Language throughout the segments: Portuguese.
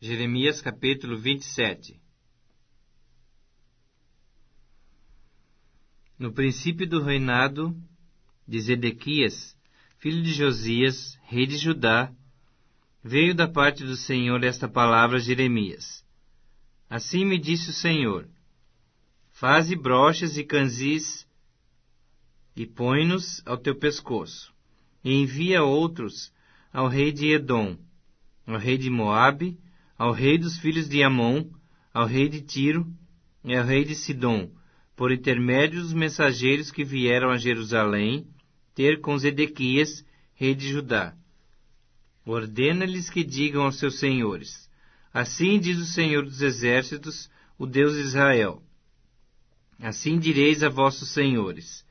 Jeremias capítulo 27. No princípio do reinado de Zedequias, filho de Josias, rei de Judá, veio da parte do Senhor esta palavra a Jeremias. Assim me disse o Senhor: faze broches e canzis e põe-nos ao teu pescoço, e envia outros ao rei de Edom, ao rei de Moabe, ao rei dos filhos de Amon, ao rei de Tiro e ao rei de Sidom, por intermédio dos mensageiros que vieram a Jerusalém ter com Zedequias, rei de Judá. Ordena-lhes que digam aos seus senhores: assim diz o Senhor dos Exércitos, o Deus de Israel. Assim direis a vossos senhores: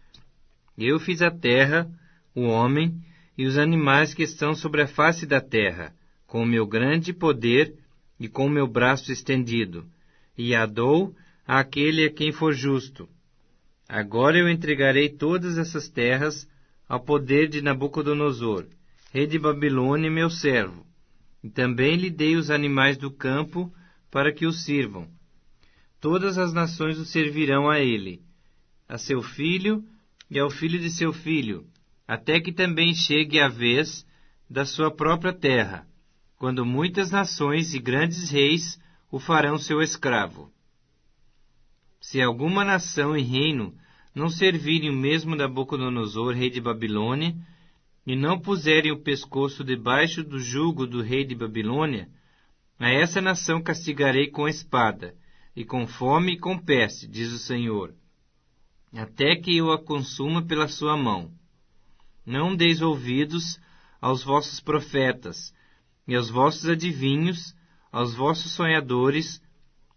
eu fiz a terra, o homem e os animais que estão sobre a face da terra, com o meu grande poder e com o meu braço estendido, e a dou àquele a quem for justo. Agora eu entregarei todas essas terras ao poder de Nabucodonosor, rei de Babilônia, meu servo, e também lhe dei os animais do campo para que o sirvam. Todas as nações o servirão a ele, a seu filho e ao filho de seu filho, até que também chegue a vez da sua própria terra, quando muitas nações e grandes reis o farão seu escravo. Se alguma nação e reino não servirem o mesmo Nabucodonosor, rei de Babilônia, e não puserem o pescoço debaixo do jugo do rei de Babilônia, a essa nação castigarei com espada, e com fome e com peste, diz o Senhor, até que eu a consuma pela sua mão. Não deis ouvidos aos vossos profetas, e aos vossos adivinhos, aos vossos sonhadores,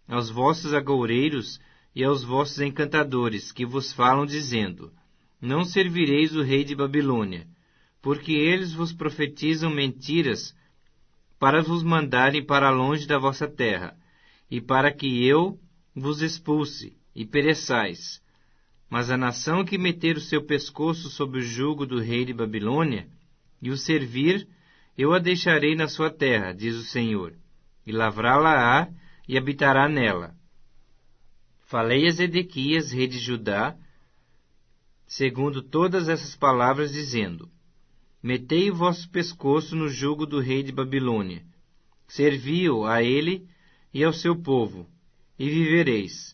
aos vossos agoureiros e aos vossos encantadores, que vos falam dizendo: não servireis o rei de Babilônia, porque eles vos profetizam mentiras para vos mandarem para longe da vossa terra, e para que eu vos expulse e pereçais. Mas a nação que meter o seu pescoço sob o jugo do rei de Babilônia e o servir, eu a deixarei na sua terra, diz o Senhor, e lavrá-la-á e habitará nela. Falei a Zedequias, rei de Judá, segundo todas essas palavras, dizendo: metei o vosso pescoço no jugo do rei de Babilônia, servi-o a ele e ao seu povo, e vivereis.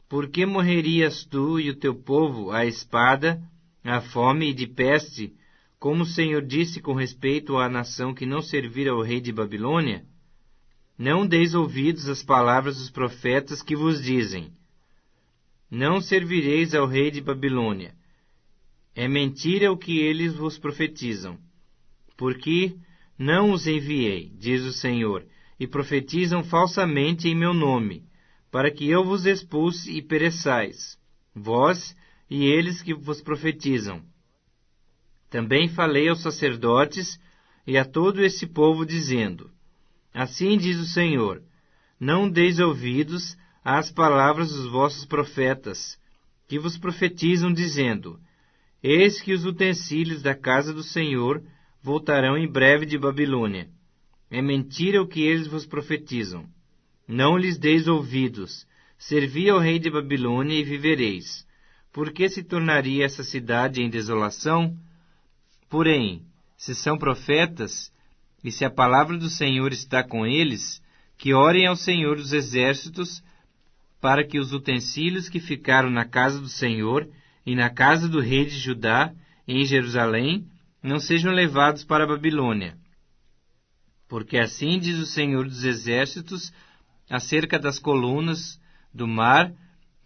Por que morrerias tu e o teu povo à espada, à fome e de peste, como o Senhor disse com respeito à nação que não servir ao rei de Babilônia? Não deis ouvidos às palavras dos profetas que vos dizem: não servireis ao rei de Babilônia. É mentira o que eles vos profetizam. Porque não os enviei, diz o Senhor, e profetizam falsamente em meu nome, para que eu vos expulse e pereçais, vós e eles que vos profetizam. Também falei aos sacerdotes e a todo esse povo, dizendo: assim diz o Senhor: não deis ouvidos às palavras dos vossos profetas, que vos profetizam, dizendo: eis que os utensílios da casa do Senhor voltarão em breve de Babilônia. É mentira o que eles vos profetizam. Não lhes deis ouvidos. Servi ao rei de Babilônia e vivereis. Por que se tornaria essa cidade em desolação? Porém, se são profetas, e se a palavra do Senhor está com eles, que orem ao Senhor dos Exércitos, para que os utensílios que ficaram na casa do Senhor e na casa do rei de Judá, em Jerusalém, não sejam levados para a Babilônia. Porque assim diz o Senhor dos Exércitos acerca das colunas, do mar,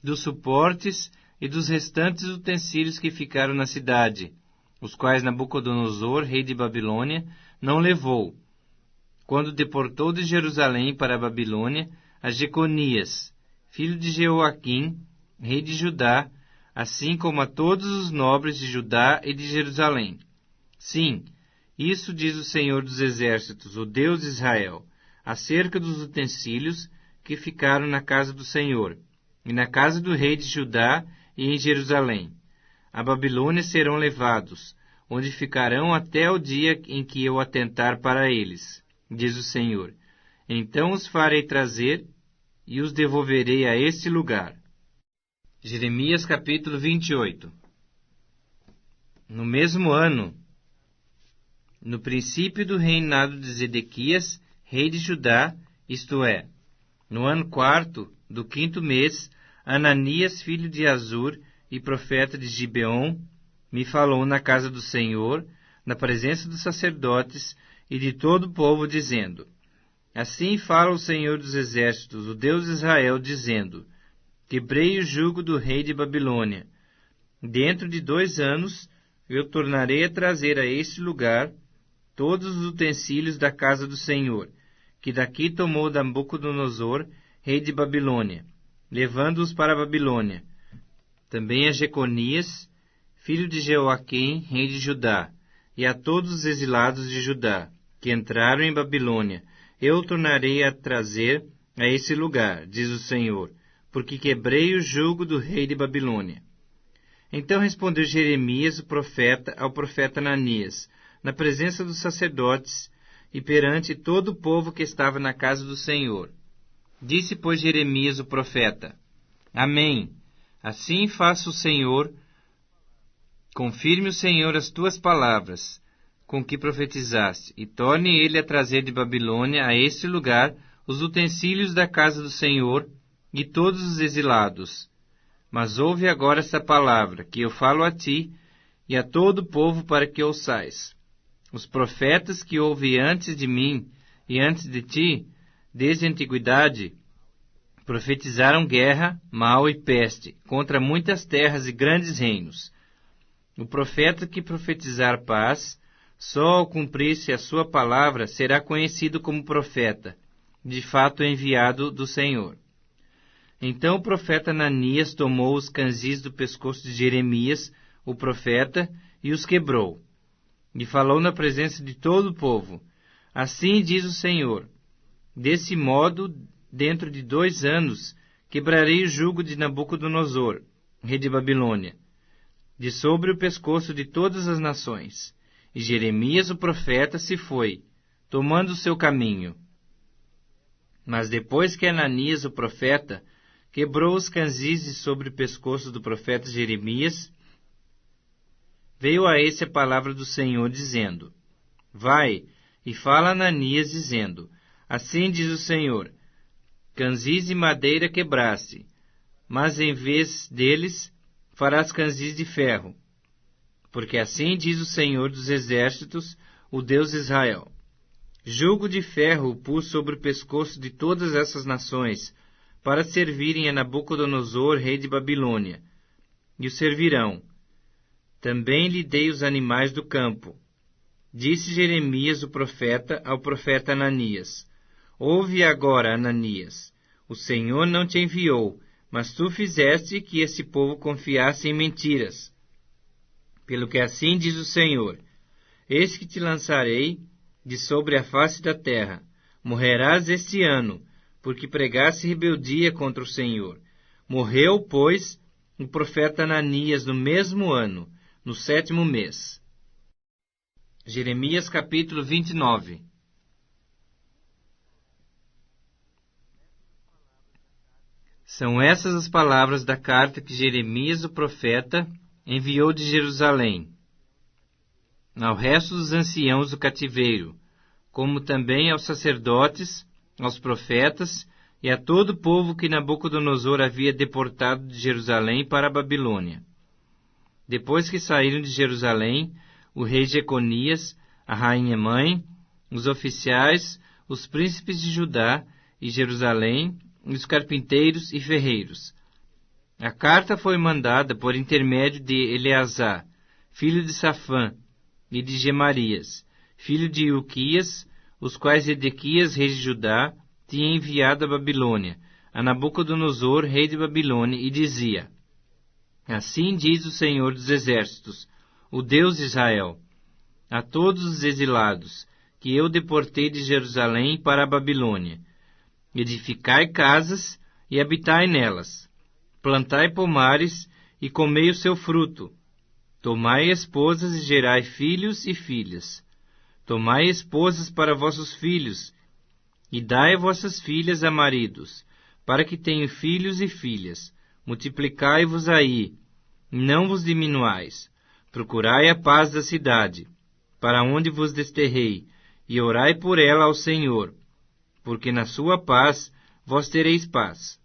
dos suportes e dos restantes utensílios que ficaram na cidade, os quais Nabucodonosor, rei de Babilônia, não levou, quando deportou de Jerusalém para a Babilônia a Jeconias, filho de Jeoaquim, rei de Judá, assim como a todos os nobres de Judá e de Jerusalém. Sim, isso diz o Senhor dos Exércitos, o Deus de Israel, acerca dos utensílios que ficaram na casa do Senhor, e na casa do rei de Judá e em Jerusalém. A Babilônia serão levados, onde ficarão até o dia em que eu atentar para eles, diz o Senhor. Então os farei trazer e os devolverei a este lugar. Jeremias capítulo 28. No mesmo ano, no princípio do reinado de Zedequias, rei de Judá, isto é, no ano 4º do 5º mês, Ananias, filho de Azur e profeta de Gibeon, me falou na casa do Senhor, na presença dos sacerdotes e de todo o povo, dizendo: Assim fala o Senhor dos Exércitos, o Deus de Israel, dizendo: Quebrei o jugo do rei de Babilônia. Dentro de 2 anos eu tornarei a trazer a este lugar todos os utensílios da casa do Senhor, que daqui tomou Nabucodonosor, rei de Babilônia, levando-os para a Babilônia. Também a Jeconias, filho de Jeoaquim, rei de Judá, e a todos os exilados de Judá, que entraram em Babilônia, eu tornarei a trazer a esse lugar, diz o Senhor, porque quebrei o jugo do rei de Babilônia. Então respondeu Jeremias, o profeta, ao profeta Ananias, na presença dos sacerdotes e perante todo o povo que estava na casa do Senhor. Disse, pois, Jeremias, o profeta: Amém. Assim faça o Senhor, confirme o Senhor as tuas palavras, com que profetizaste, e torne ele a trazer de Babilônia a este lugar os utensílios da casa do Senhor e todos os exilados. Mas ouve agora esta palavra, que eu falo a ti e a todo o povo, para que ouçais. Os profetas que houve antes de mim e antes de ti, desde a antiguidade, profetizaram guerra, mal e peste, contra muitas terras e grandes reinos. O profeta que profetizar paz, só ao cumprir-se a sua palavra, será conhecido como profeta, de fato enviado do Senhor. Então o profeta Ananias tomou os canzis do pescoço de Jeremias, o profeta, e os quebrou. E falou na presença de todo o povo: Assim diz o Senhor: Desse modo, dentro de 2 anos, quebrarei o jugo de Nabucodonosor, rei de Babilônia, de sobre o pescoço de todas as nações. E Jeremias, o profeta, se foi, tomando o seu caminho. Mas depois que Ananias, o profeta, quebrou os canzis de sobre o pescoço do profeta Jeremias, veio a esse a palavra do Senhor, dizendo: Vai e fala a Ananias, dizendo: Assim diz o Senhor: Canzis de madeira quebraste, mas em vez deles farás canzis de ferro. Porque assim diz o Senhor dos Exércitos, o Deus de Israel: Jugo de ferro pus sobre o pescoço de todas essas nações, para servirem a Nabucodonosor, rei de Babilônia, e o servirão. Também lhe dei os animais do campo. Disse Jeremias, o profeta, ao profeta Ananias: Ouve agora, Ananias, o Senhor não te enviou, mas tu fizeste que esse povo confiasse em mentiras. Pelo que assim diz o Senhor: Eis que te lançarei de sobre a face da terra. Morrerás este ano, porque pregaste rebeldia contra o Senhor. Morreu, pois, o profeta Ananias no mesmo ano, no 7º mês. Jeremias capítulo 29. São essas as palavras da carta que Jeremias, o profeta, enviou de Jerusalém ao resto dos anciãos do cativeiro, como também aos sacerdotes, aos profetas e a todo o povo que Nabucodonosor havia deportado de Jerusalém para a Babilônia. Depois que saíram de Jerusalém, o rei Jeconias, a rainha-mãe, os oficiais, os príncipes de Judá e Jerusalém, os carpinteiros e ferreiros. A carta foi mandada por intermédio de Eleazar, filho de Safã, e de Gemarias, filho de Ilquias, os quais Zedequias, rei de Judá, tinha enviado à Babilônia, a Nabucodonosor, rei de Babilônia, e dizia: Assim diz o Senhor dos Exércitos, o Deus de Israel, a todos os exilados, que eu deportei de Jerusalém para a Babilônia: Edificai casas e habitai nelas, plantai pomares e comei o seu fruto, tomai esposas e gerai filhos e filhas, tomai esposas para vossos filhos, E dai a vossas filhas a maridos, para que tenham filhos e filhas. Multiplicai-vos aí, não vos diminuais. Procurai a paz da cidade, para onde vos desterrei, e orai por ela ao Senhor, porque na sua paz vós tereis paz.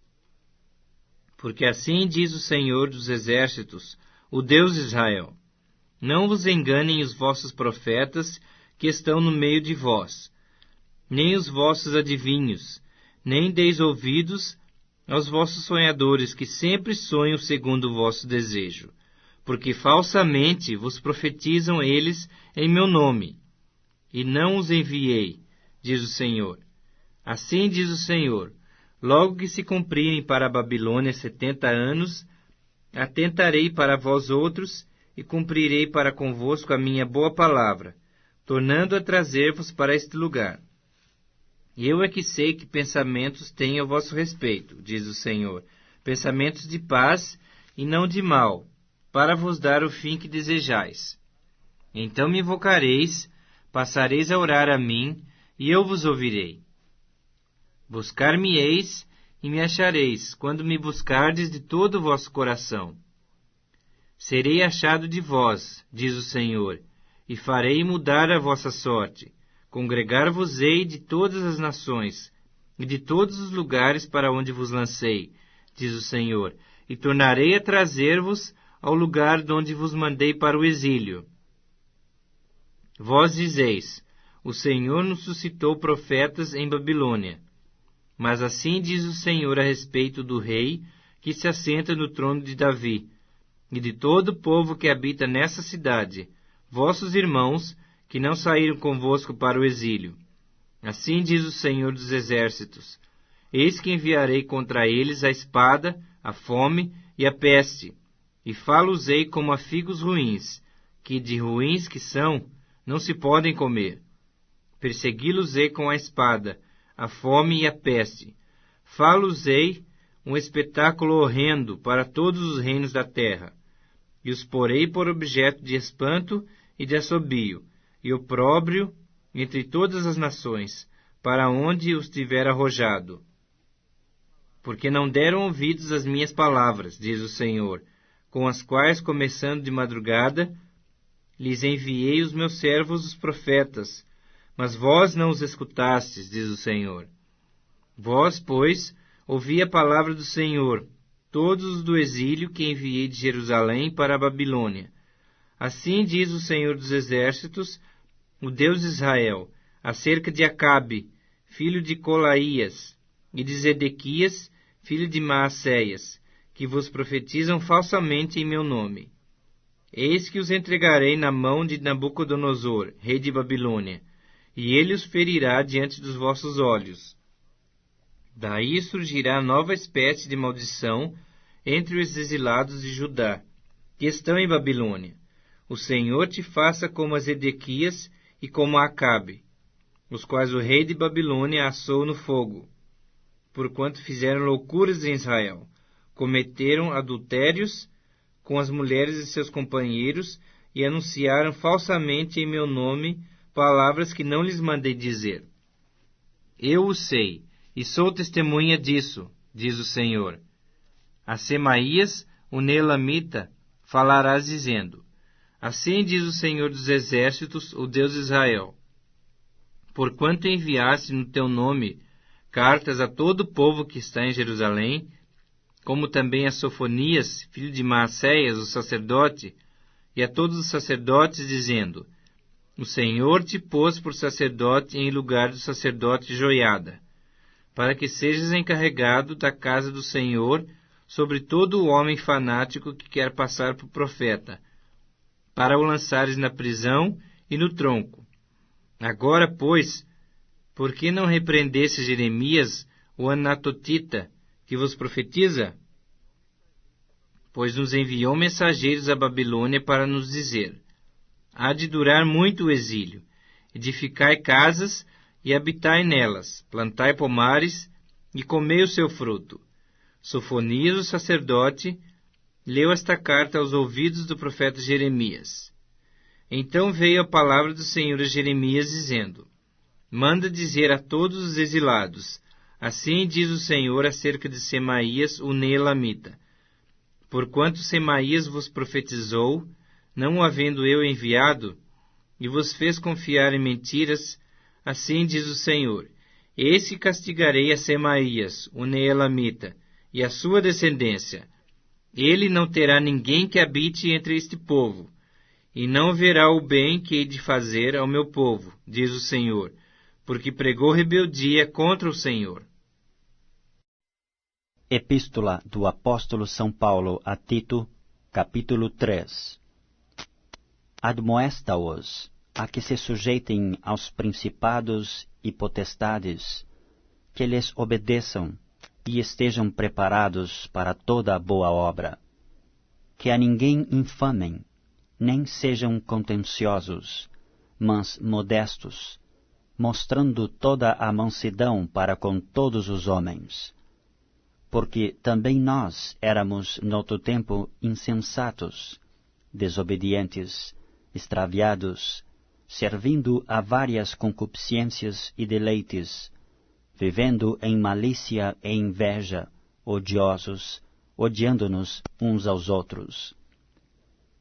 Porque assim diz o Senhor dos Exércitos, o Deus de Israel: não vos enganem os vossos profetas que estão no meio de vós, nem os vossos adivinhos, nem deis ouvidos aos vossos sonhadores que sempre sonham segundo o vosso desejo, porque falsamente vos profetizam eles em meu nome, e não os enviei, diz o Senhor. Assim diz o Senhor: logo que se cumprirem para a Babilônia 70 anos, atentarei para vós outros e cumprirei para convosco a minha boa palavra, tornando a trazer-vos para este lugar. Eu é que sei que pensamentos tenho a vosso respeito, diz o Senhor, pensamentos de paz e não de mal, para vos dar o fim que desejais. Então me invocareis, passareis a orar a mim, e eu vos ouvirei. Buscar-me-eis e me achareis, quando me buscardes de todo o vosso coração. Serei achado de vós, diz o Senhor, e farei mudar a vossa sorte. Congregar-vos-ei de todas as nações, e de todos os lugares para onde vos lancei, diz o Senhor, e tornarei a trazer-vos ao lugar de onde vos mandei para o exílio. Vós dizeis: o Senhor nos suscitou profetas em Babilônia. Mas assim diz o Senhor a respeito do rei que se assenta no trono de Davi, e de todo o povo que habita nessa cidade, vossos irmãos, que não saíram convosco para o exílio. Assim diz o Senhor dos Exércitos: eis que enviarei contra eles a espada, a fome e a peste, e falo-os-ei como a figos ruins, que de ruins que são, não se podem comer. Persegui-los-ei com a espada, a fome e a peste. Falo-os-ei um espetáculo horrendo para todos os reinos da terra, e os porei por objeto de espanto e de assobio, e opróbrio entre todas as nações, para onde os tiver arrojado. Porque não deram ouvidos às minhas palavras, diz o Senhor, com as quais, começando de madrugada, lhes enviei os meus servos os profetas, mas vós não os escutastes, diz o Senhor. Vós, pois, ouvi a palavra do Senhor, todos os do exílio que enviei de Jerusalém para a Babilônia. Assim diz o Senhor dos Exércitos, o Deus de Israel, acerca de Acabe, filho de Colaías, e de Zedequias, filho de Maacéias, que vos profetizam falsamente em meu nome. Eis que os entregarei na mão de Nabucodonosor, rei de Babilônia, e ele os ferirá diante dos vossos olhos. Daí surgirá nova espécie de maldição entre os exilados de Judá, que estão em Babilônia. O Senhor te faça como a Zedequias e como a Acabe, os quais o rei de Babilônia assou no fogo, porquanto fizeram loucuras em Israel, cometeram adultérios com as mulheres de seus companheiros e anunciaram falsamente em meu nome palavras que não lhes mandei dizer. Eu o sei, e sou testemunha disso, diz o Senhor. A Semaías, o Neelamita, falarás dizendo: assim diz o Senhor dos Exércitos, o Deus de Israel: porquanto enviaste no teu nome cartas a todo o povo que está em Jerusalém, como também a Sofonias, filho de Maacéias, o sacerdote, e a todos os sacerdotes, dizendo: o Senhor te pôs por sacerdote em lugar do sacerdote Joiada, para que sejas encarregado da casa do Senhor sobre todo o homem fanático que quer passar por profeta, para o lançares na prisão e no tronco. Agora, pois, por que não repreendesse Jeremias, o Anatotita, que vos profetiza? Pois nos enviou mensageiros à Babilônia para nos dizer: há de durar muito o exílio. Edificai casas e habitai nelas, plantai pomares e comei o seu fruto. Sofonias, o sacerdote, leu esta carta aos ouvidos do profeta Jeremias. Então veio a palavra do Senhor a Jeremias, dizendo: manda dizer a todos os exilados: assim diz o Senhor acerca de Semaías, o Neelamita. Porquanto Semaías vos profetizou, não o havendo eu enviado, e vos fez confiar em mentiras, assim diz o Senhor: eis que castigarei a Semaías, o Neelamita, e a sua descendência. Ele não terá ninguém que habite entre este povo, e não verá o bem que hei de fazer ao meu povo, diz o Senhor, porque pregou rebeldia contra o Senhor. Epístola do Apóstolo São Paulo a Tito, capítulo 3. Admoesta-os a que se sujeitem aos principados e potestades, que lhes obedeçam e estejam preparados para toda a boa obra. Que a ninguém infamem, nem sejam contenciosos, mas modestos, mostrando toda a mansidão para com todos os homens. Porque também nós éramos noutro tempo insensatos, desobedientes, extraviados, servindo a várias concupiscências e deleites, vivendo em malícia e inveja, odiosos, odiando-nos uns aos outros.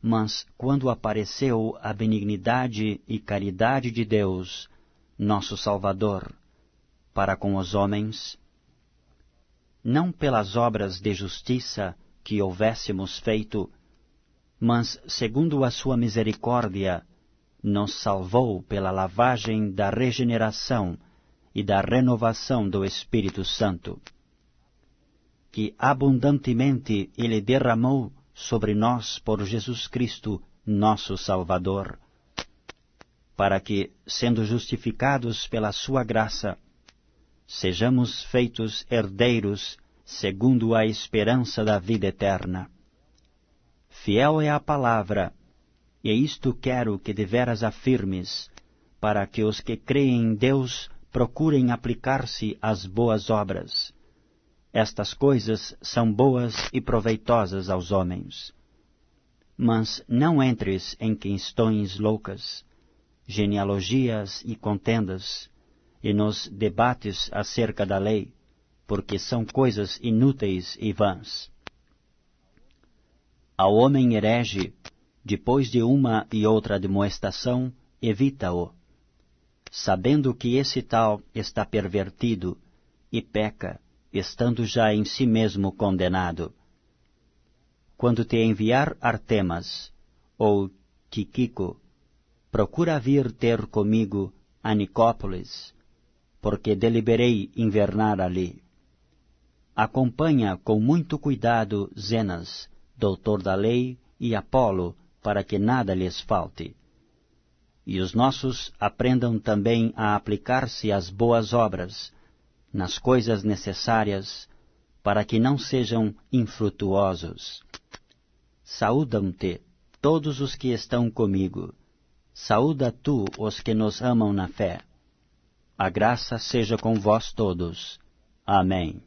Mas quando apareceu a benignidade e caridade de Deus, nosso Salvador, para com os homens, não pelas obras de justiça que houvéssemos feito, mas segundo a sua misericórdia, nos salvou pela lavagem da regeneração e da renovação do Espírito Santo, que abundantemente Ele derramou sobre nós por Jesus Cristo, nosso Salvador, para que, sendo justificados pela sua graça, sejamos feitos herdeiros segundo a esperança da vida eterna. Fiel é a palavra, e isto quero que deveras afirmes, para que os que creem em Deus procurem aplicar-se às boas obras. Estas coisas são boas e proveitosas aos homens. Mas não entres em questões loucas, genealogias e contendas, e nos debates acerca da lei, porque são coisas inúteis e vãs. Ao homem herege, depois de uma e outra demonstração, evita-o, sabendo que esse tal está pervertido e peca, estando já em si mesmo condenado. Quando te enviar Artemas ou Tíquico, procura vir ter comigo a Nicópolis, porque deliberei invernar ali. Acompanha com muito cuidado Zenas, doutor da lei, e Apolo, para que nada lhes falte. E os nossos aprendam também a aplicar-se às boas obras, nas coisas necessárias, para que não sejam infrutuosos. Saúdam-te todos os que estão comigo. Saúda tu os que nos amam na fé. A graça seja com vós todos. Amém.